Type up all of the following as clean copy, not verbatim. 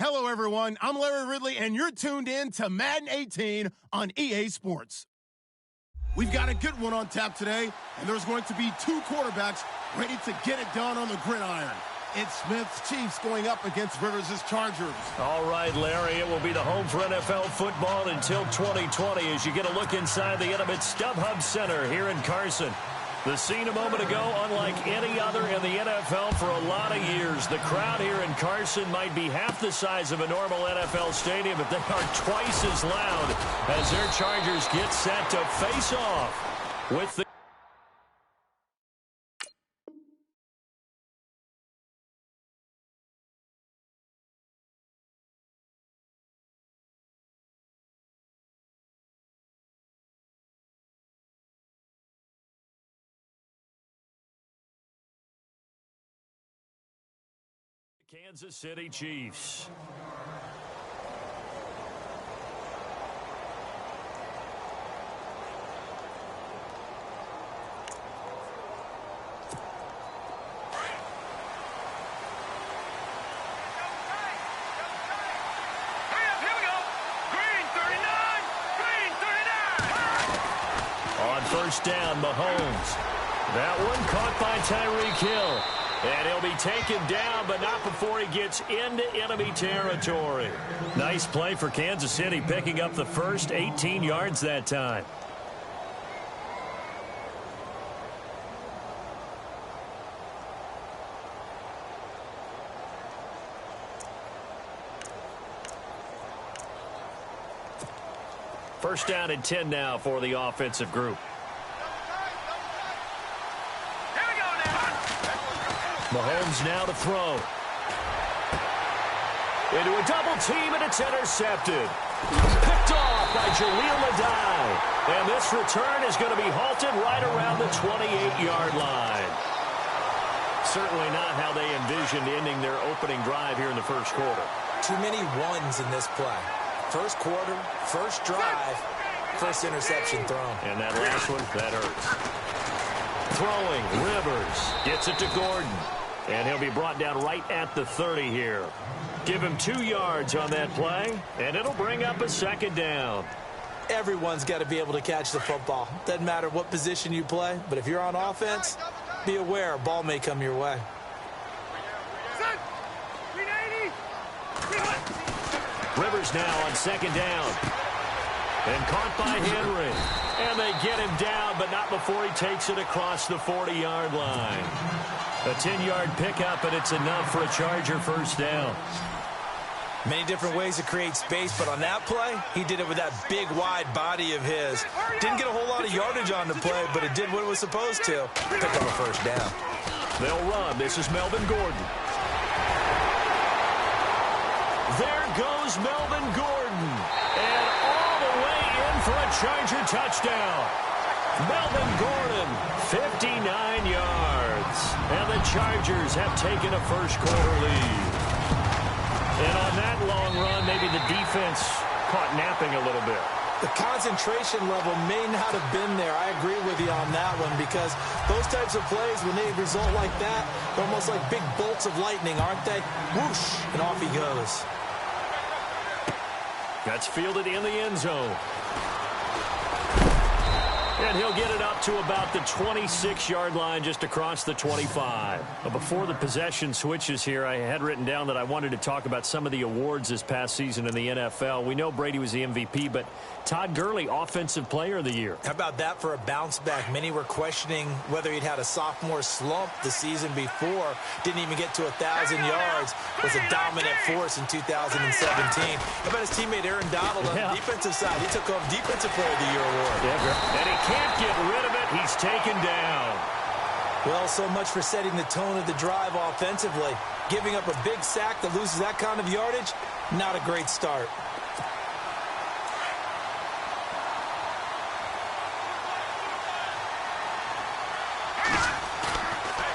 Hello, everyone. I'm Larry Ridley, and you're tuned in to Madden 18 on EA Sports. We've got a good one on tap today, and there's going to be two quarterbacks ready to get it done on the gridiron. It's Smith's Chiefs going up against Rivers' Chargers. All right, Larry, it will be the home for NFL football until 2020 as you get a look inside the intimate StubHub Center here in Carson. The scene a moment ago, unlike any other in the NFL for a lot of years. The crowd here in Carson might be half the size of a normal NFL stadium, but they are twice as loud as their Chargers get set to face off with the Kansas City Chiefs. On first down, Mahomes. That one caught by Tyreek Hill. And he'll be taken down, but not before he gets into enemy territory. Nice play for Kansas City, picking up the first 18 yards that time. First down and 10 now for the offensive group. Mahomes now to throw. Into a double team, and it's intercepted. Picked off by Jaleel Adai. And this return is going to be halted right around the 28-yard line. Certainly not how they envisioned ending their opening drive here in the first quarter. Too many ones in this play. First quarter, first drive, first interception thrown. And that last one, that hurts. Throwing, Rivers gets it to Gordon. And he'll be brought down right at the 30 here. Give him 2 yards on that play, and it'll bring up a second down. Everyone's got to be able to catch the football. Doesn't matter what position you play, but if you're on offense, be aware a ball may come your way. Rivers now on second down. And caught by Henry. And they get him down, but not before he takes it across the 40-yard line. A 10-yard pickup, and it's enough for a Charger first down. Many different ways to create space, but on that play, he did it with that big, wide body of his. Didn't get a whole lot of yardage on the play, but it did what it was supposed to. Pick up a first down. They'll run. This is Melvin Gordon. There goes Melvin Gordon. And all the way in for a Charger touchdown. Melvin Gordon, 59 yards. And the Chargers have taken a first quarter lead. And on that long run, maybe the defense caught napping a little bit. The concentration level may not have been there. I agree with you on that one because those types of plays, when they result like that, they're almost like big bolts of lightning, aren't they? Whoosh, and off he goes. That's fielded in the end zone. And he'll get it up to about the 26-yard line, just across the 25. But before the possession switches here, I had written down that I wanted to talk about some of the awards this past season in the NFL. We know Brady was the MVP, but Todd Gurley, Offensive Player of the Year. How about that for a bounce back? Many were questioning whether he'd had a sophomore slump the season before. Didn't even get to 1,000 yards. Was a dominant force in 2017. How about his teammate Aaron Donald on the defensive side? He took home Defensive Player of the Year award. Yeah, and he can't get rid of it. He's taken down. Well, so much for setting the tone of the drive offensively. Giving up a big sack that loses that kind of yardage, not a great start.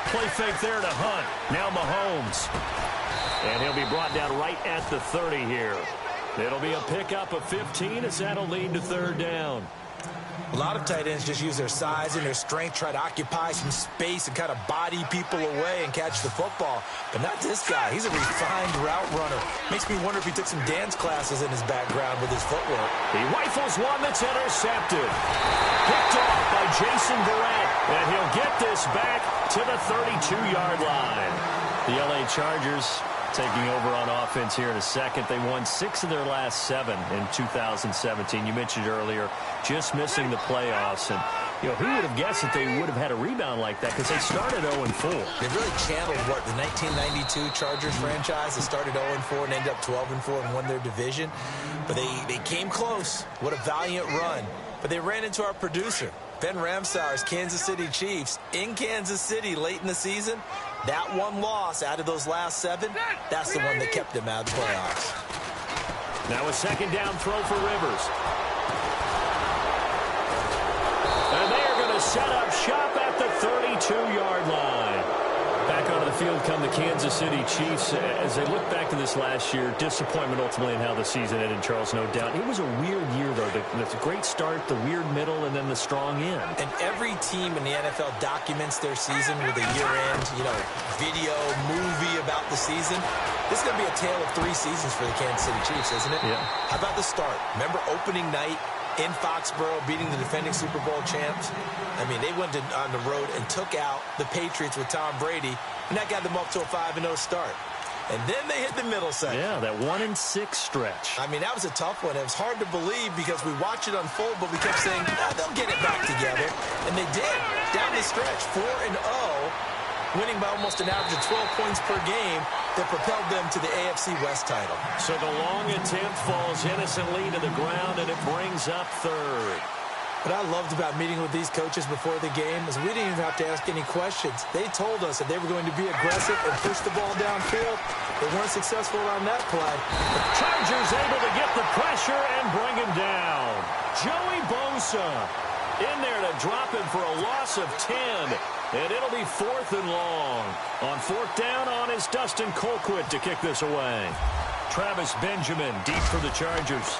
Play fake there to Hunt. Now Mahomes. And he'll be brought down right at the 30 here. It'll be a pickup of 15 as that'll lead to third down. A lot of tight ends just use their size and their strength, try to occupy some space and kind of body people away and catch the football. But not this guy. He's a refined route runner. Makes me wonder if he took some dance classes in his background with his footwork. He rifles one that's intercepted. Picked off by Jason Verrett. And he'll get this back to the 32-yard line. The LA Chargers taking over on offense here in a second. They won 6 of their last 7 in 2017. You mentioned earlier, just missing the playoffs. And, you know, who would have guessed that they would have had a rebound like that, because they started 0-4. They really channeled, what, the 1992 Chargers franchise. They started 0-4 and ended up 12-4 and won their division. But they came close. What a valiant run. But they ran into our producer, Ben Ramsauer's Kansas City Chiefs, in Kansas City late in the season. That one loss out of those last 7, that's the one that kept them out of the playoffs. Now a second down throw for Rivers. And they are going to set up shop at the 32-yard line. Back onto the field come the Kansas City Chiefs. As they look back to this last year, disappointment ultimately in how the season ended, Charles, no doubt. It was a weird year, though. The great start, the weird middle, and then the strong end. And every team in the NFL documents their season with a year-end, video, movie about the season. This is going to be a tale of 3 seasons for the Kansas City Chiefs, isn't it? Yeah. How about the start? Remember opening night in Foxborough, beating the defending Super Bowl champs? I mean, they went on the road and took out the Patriots with Tom Brady, and that got them up to a 5-0 start. And then they hit the middle section. Yeah, that 1-6 stretch. I mean, that was a tough one. It was hard to believe because we watched it unfold, but we kept saying, they'll get it back together. And they did. Down the stretch, 4-0, winning by almost an average of 12 points per game that propelled them to the AFC West title. So the long attempt falls innocently to the ground, and it brings up 3rd. What I loved about meeting with these coaches before the game is we didn't even have to ask any questions. They told us that they were going to be aggressive and push the ball downfield. They weren't successful on that play. The Chargers able to get the pressure and bring him down. Joey Bosa in there to drop him for a loss of 10. And it'll be 4th and long. On 4th down on is Dustin Colquitt to kick this away. Travis Benjamin deep for the Chargers.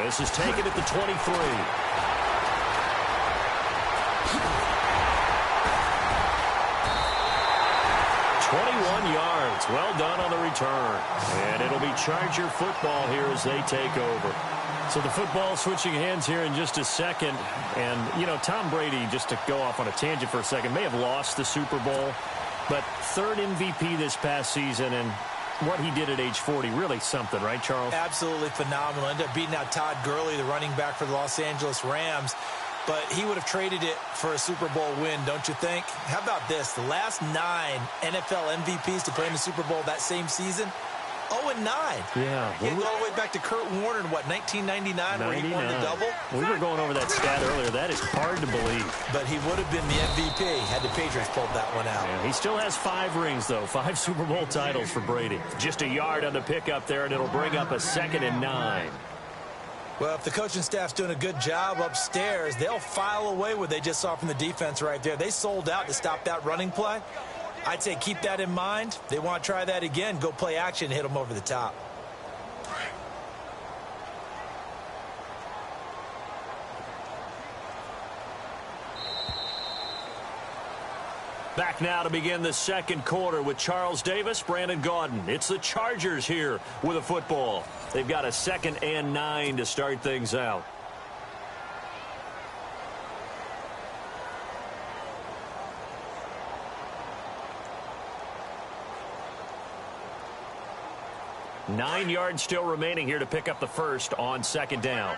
This is taken at the 23. 21 yards. Well done on the return. And it'll be Charger football here as they take over. So the football switching hands here in just a second. And, Tom Brady, just to go off on a tangent for a second, may have lost the Super Bowl, but 3rd MVP this past season, and what he did at age 40, really something, right, Charles? Absolutely phenomenal. Ended up beating out Todd Gurley, the running back for the Los Angeles Rams. But he would have traded it for a Super Bowl win, don't you think? How about this? The last 9 NFL MVPs to play in the Super Bowl that same season, 0-9. Yeah. He go all the way back to Kurt Warner in, 1999, where he won the double? We were going over that stat earlier. That is hard to believe. But he would have been the MVP had the Patriots pulled that one out. Yeah, he still has 5 rings, though. 5 Super Bowl titles for Brady. Just a yard on the pickup there, and it'll bring up a 2nd and 9. Well, if the coaching staff's doing a good job upstairs, they'll file away what they just saw from the defense right there. They sold out to stop that running play. I'd say keep that in mind. They want to try that again. Go play action and hit them over the top. Back now to begin the second quarter with Charles Davis, Brandon Gaudin. It's the Chargers here with a football. They've got a 2nd and 9 to start things out. Nine yards still remaining here to pick up the first on 2nd down.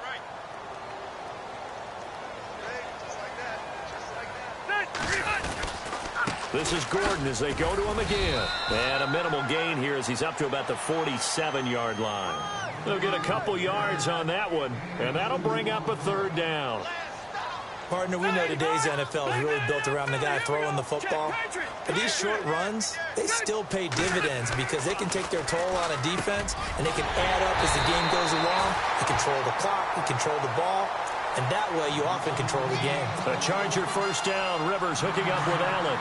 This is Gordon as they go to him again. And a minimal gain here as he's up to about the 47-yard line. They'll get a couple yards on that one, and that'll bring up a 3rd down. Partner, we know today's NFL is really built around the guy throwing the football. But these short runs, they still pay dividends because they can take their toll on a defense, and they can add up as the game goes along. They control the clock, they control the ball, and that way you often control the game. A Charger 1st down. Rivers hooking up with Allen.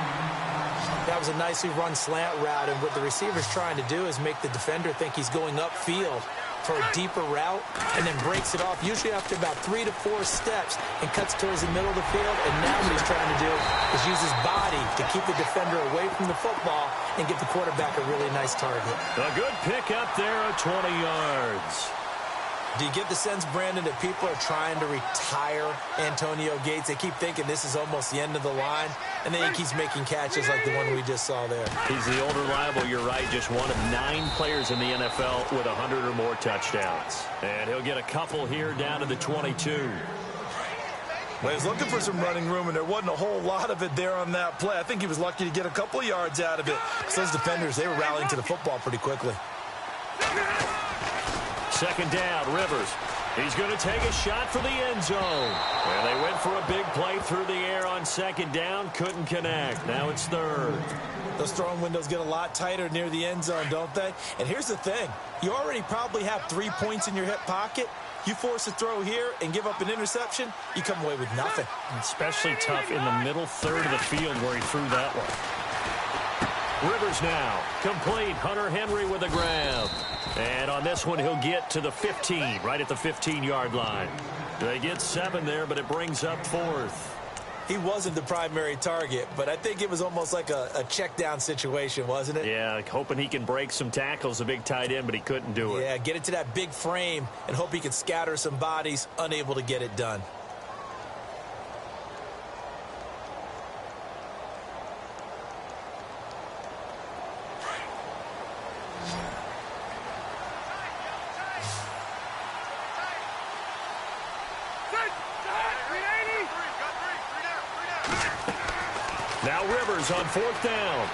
That was a nicely run slant route, and what the receiver's trying to do is make the defender think he's going upfield for a deeper route, and then breaks it off, usually after about 3 to 4 steps, and cuts towards the middle of the field. And now what he's trying to do is use his body to keep the defender away from the football and give the quarterback a really nice target. A good pick up there at 20 yards. Do you get the sense, Brandon, that people are trying to retire Antonio Gates? They keep thinking this is almost the end of the line, and then he keeps making catches like the one we just saw there. He's the old reliable, you're right, just one of 9 players in the NFL with 100 or more touchdowns. And he'll get a couple here down to the 22. Well, he was looking for some running room, and there wasn't a whole lot of it there on that play. I think he was lucky to get a couple of yards out of it, because those defenders, they were rallying to the football pretty quickly. Second down, Rivers. He's going to take a shot for the end zone. And they went for a big play through the air on second down. Couldn't connect. Now it's third. Those throwing windows get a lot tighter near the end zone, don't they? And here's the thing. You already probably have 3 points in your hip pocket. You force a throw here and give up an interception, you come away with nothing. Especially tough in the middle third of the field where he threw that one. Rivers now. Complete. Hunter Henry with a grab. And on this one, he'll get to the 15, right at the 15-yard line. They get 7 there, but it brings up 4th. He wasn't the primary target, but I think it was almost like a check-down situation, wasn't it? Yeah, hoping he can break some tackles, a big tight end, but he couldn't do it. Yeah, get it to that big frame and hope he can scatter some bodies, unable to get it done. Now Rivers on 4th down.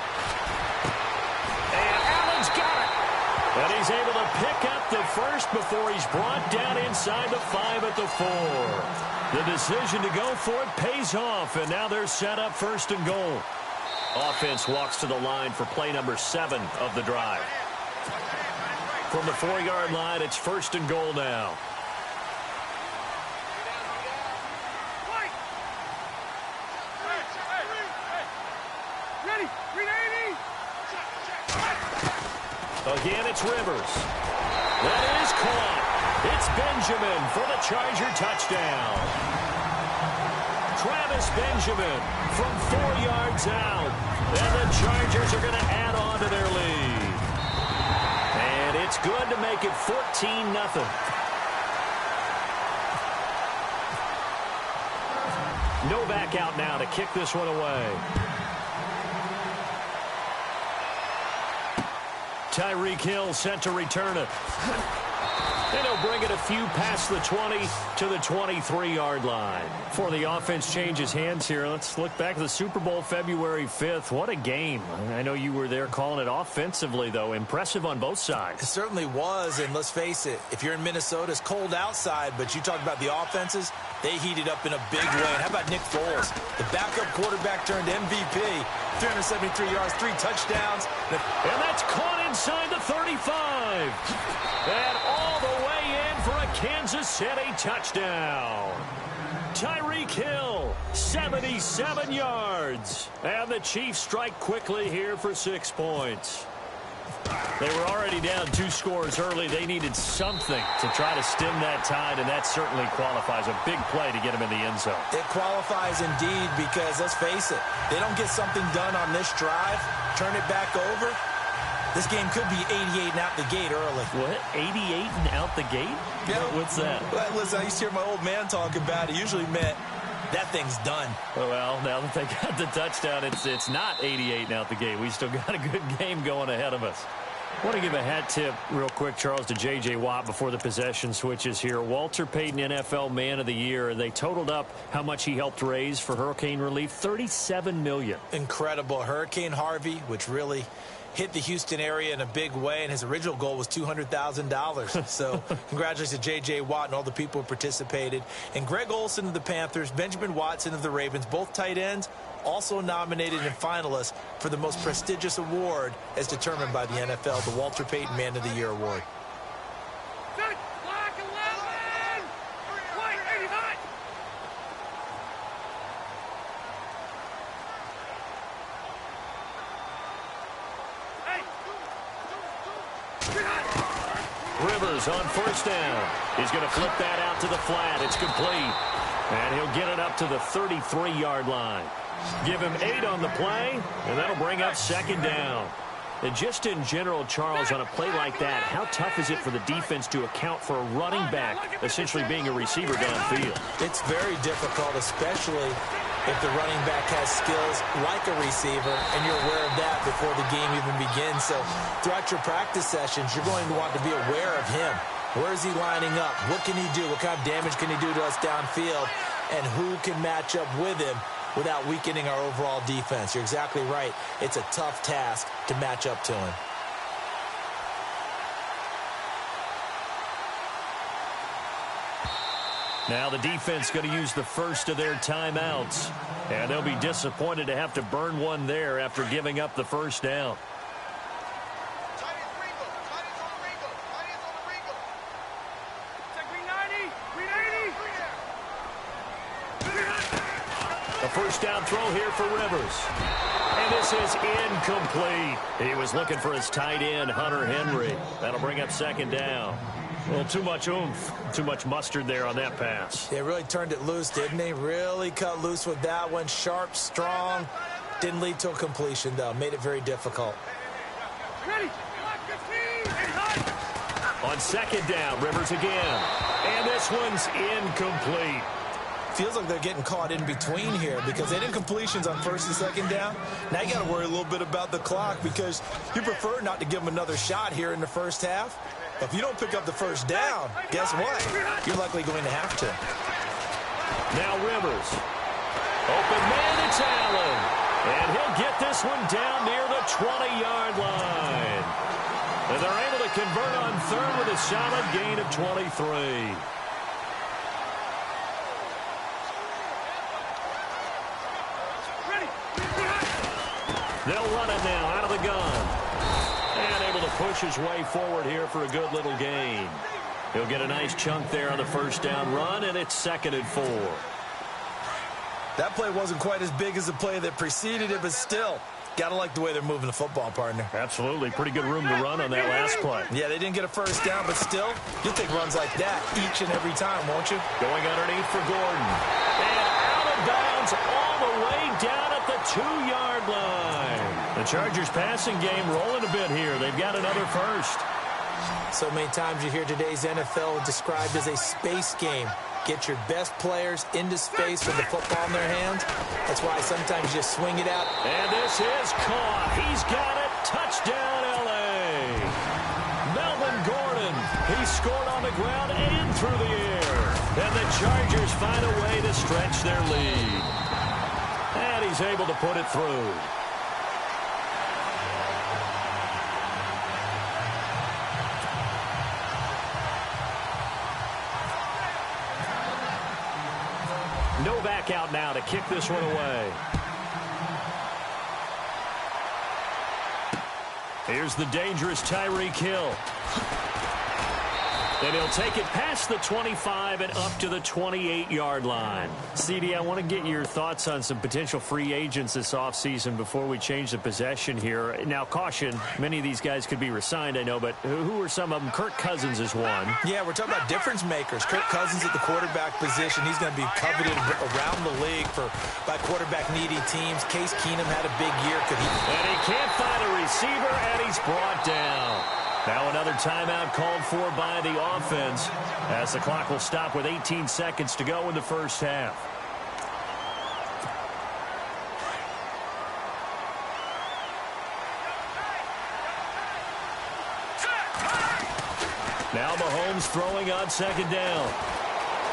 And Allen's got it. And he's able to pick up the first before he's brought down inside the 5 at the 4. The decision to go for it pays off, and now they're set up 1st and goal. Offense walks to the line for play number 7 of the drive. From the 4-yard line, it's 1st and goal now. Again, it's Rivers. That is caught. It's Benjamin for the Charger touchdown. Travis Benjamin from 4 yards out. And the Chargers are going to add on to their lead. And it's good to make it 14-0. Novak out now to kick this one away. Tyreek Hill sent to return it. And he'll bring it a few past the 20 to the 23-yard line. Before the offense changes hands here, let's look back at the Super Bowl February 5th. What a game. I know you were there calling it offensively, though. Impressive on both sides. It certainly was, and let's face it, if you're in Minnesota, it's cold outside, but you talk about the offenses, they heated up in a big way. And how about Nick Foles? The backup quarterback turned MVP. 373 yards, 3 touchdowns. And that's caught inside the 35. And all the way in for a Kansas City touchdown. Tyreek Hill, 77 yards. And the Chiefs strike quickly here for 6 points. They were already down 2 scores early. They needed something to try to stem that tide, and that certainly qualifies. A big play to get them in the end zone. It qualifies indeed because, let's face it, they don't get something done on this drive, turn it back over, this game could be 88 and out the gate early. What? 88 and out the gate? Yeah. What's that? Well, listen, I used to hear my old man talk about it. It usually meant that thing's done. Well, now that they got the touchdown, it's not 88 and out the gate. We still got a good game going ahead of us. I want to give a hat tip real quick, Charles, to J.J. Watt before the possession switches here. Walter Payton, NFL Man of the Year. They totaled up how much he helped raise for hurricane relief, $37 million. Incredible. Hurricane Harvey, which really hit the Houston area in a big way, and his original goal was $200,000. So congratulations to J.J. Watt and all the people who participated. And Greg Olsen of the Panthers, Benjamin Watson of the Ravens, both tight ends, also nominated and finalists for the most prestigious award as determined by the NFL, the Walter Payton Man of the Year Award. Rivers on first down. He's going to flip that out to the flat. It's complete. And he'll get it up to the 33-yard line. Give him 8 on the play, and that'll bring up second down. And just in general, Charles, on a play like that, how tough is it for the defense to account for a running back essentially being a receiver downfield? It's very difficult, especially if the running back has skills like a receiver, and you're aware of that before the game even begins. So throughout your practice sessions, you're going to want to be aware of him. Where is he lining up? What can he do? What kind of damage can he do to us downfield? And who can match up with him without weakening our overall defense? You're exactly right. It's a tough task to match up to him. Now the defense going to use the first of their timeouts. And they'll be disappointed to have to burn one there after giving up the first down. A first down throw here for Rivers. And this is incomplete. He was looking for his tight end, Hunter Henry. That'll bring up second down. Well, too much oomph, too much mustard there on that pass. They really turned it loose, didn't they? Really cut loose with that one. Sharp, strong. Didn't lead to a completion, though. Made it very difficult. On second down, Rivers again. And this one's incomplete. Feels like they're getting caught in between here because they didn't completions on first and second down. Now you got to worry a little bit about the clock because you prefer not to give them another shot here in the first half. But if you don't pick up the first down, guess what? You're likely going to have to. Now Rivers. Open man, it's Allen. And he'll get this one down near the 20-yard line. And they're able to convert on third with a solid gain of 23. They'll run it now out of the gun. And able to push his way forward here for a good little gain. He'll get a nice chunk there on the first down run, and it's 2nd and 4. That play wasn't quite as big as the play that preceded it, but still, got to like the way they're moving the football, partner. Absolutely. Pretty good room to run on that last play. Yeah, they didn't get a first down, but still, you'll take runs like that each and every time, won't you? Going underneath for Gordon. And out of bounds all the way down at the 2-yard line. The Chargers passing game rolling a bit here. They've got another first. So many times you hear today's NFL described as a space game. Get your best players into space with the football in their hands. That's why sometimes you just swing it out. And this is caught. He's got it. Touchdown, L.A. Melvin Gordon. He scored on the ground and through the air. And the Chargers find a way to stretch their lead. And he's able to put it through. Novak out now to kick this one away. Here's the dangerous Tyreek Hill. And he'll take it past the 25 and up to the 28-yard line. CD, I want to get your thoughts on some potential free agents this offseason before we change the possession here. Now, caution, many of these guys could be re-signed, I know, but who are some of them? Kirk Cousins is one. Yeah, we're talking about difference makers. Kirk Cousins at the quarterback position. He's going to be coveted around the league by quarterback-needy teams. Case Keenum had a big year. And he can't find a receiver, and he's brought down. Now another timeout called for by the offense as the clock will stop with 18 seconds to go in the first half. Now Mahomes throwing on second down.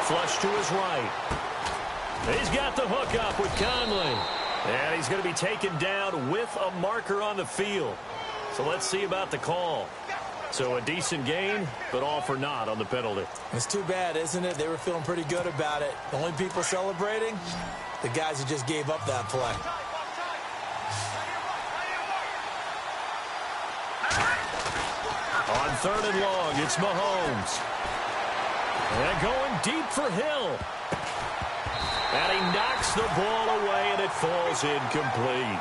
Flush to his right. He's got the hook up with Conley. And he's going to be taken down with a marker on the field. So let's see about the call. So a decent gain, but all for naught on the penalty. It's too bad, isn't it? They were feeling pretty good about it. The only people celebrating, the guys who just gave up that play. On 3rd and long, it's Mahomes. And going deep for Hill. And he knocks the ball away, and it falls incomplete.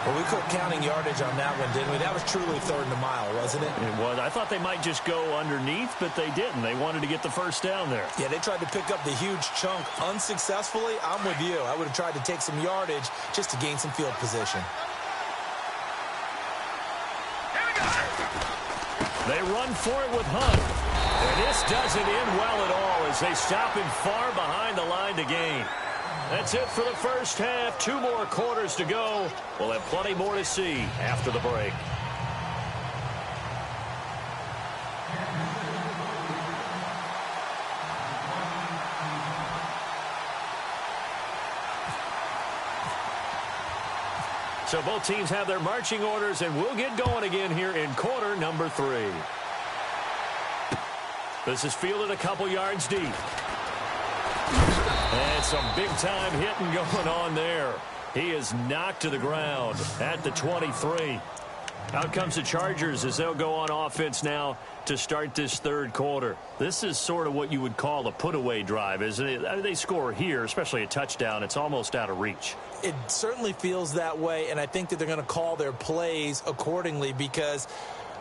Well, we quit counting yardage on that one, didn't we? That was truly third and a mile, wasn't it? It was. I thought they might just go underneath, but they didn't. They wanted to get the first down there. Yeah, they tried to pick up the huge chunk unsuccessfully. I'm with you. I would have tried to take some yardage just to gain some field position. They run for it with Hunt. And this doesn't end well at all as they stop him far behind the line to gain. That's it for the first half. 2 more quarters to go. We'll have plenty more to see after the break. So both teams have their marching orders, and we'll get going again here in quarter number 3. This is fielded a couple yards deep. And some big-time hitting going on there. He is knocked to the ground at the 23. Out comes the Chargers as they'll go on offense now to start this third quarter. This is sort of what you would call a put-away drive, isn't it? I mean, they score here, especially a touchdown. It's almost out of reach. It certainly feels that way, and I think that they're going to call their plays accordingly because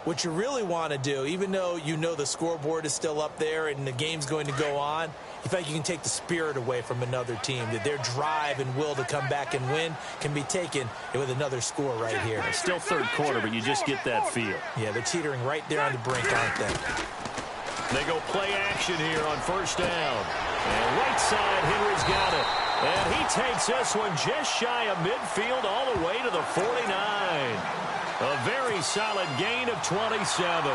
what you really want to do, even though you know the scoreboard is still up there and the game's going to go on, you think you can take the spirit away from another team, that their drive and will to come back and win can be taken with another score right here. It's still third quarter, but you just get that feel. Yeah, they're teetering right there on the brink, aren't they? They go play action here on first down. And right side, Henry's got it. And he takes this one just shy of midfield all the way to the 49. A very solid gain of 27.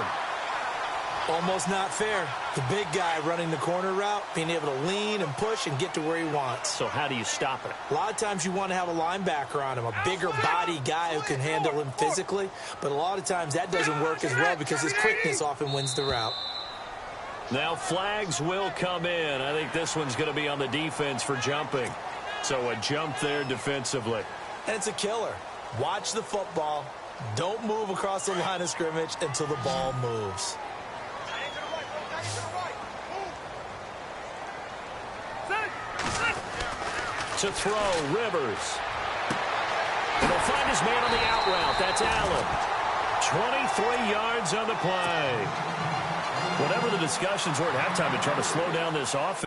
Almost not fair. The big guy running the corner route, being able to lean and push and get to where he wants. So how do you stop it? A lot of times you want to have a linebacker on him, a bigger body guy who can handle him physically. But a lot of times that doesn't work as well because his quickness often wins the route. Now flags will come in. I think this one's going to be on the defense for jumping. So a jump there defensively. And it's a killer. Watch the football. Don't move across the line of scrimmage until the ball moves. To throw, Rivers. And he'll find his man on the out route. That's Allen. 23 yards on the play. Whatever the discussions were at halftime to try to slow down this offense.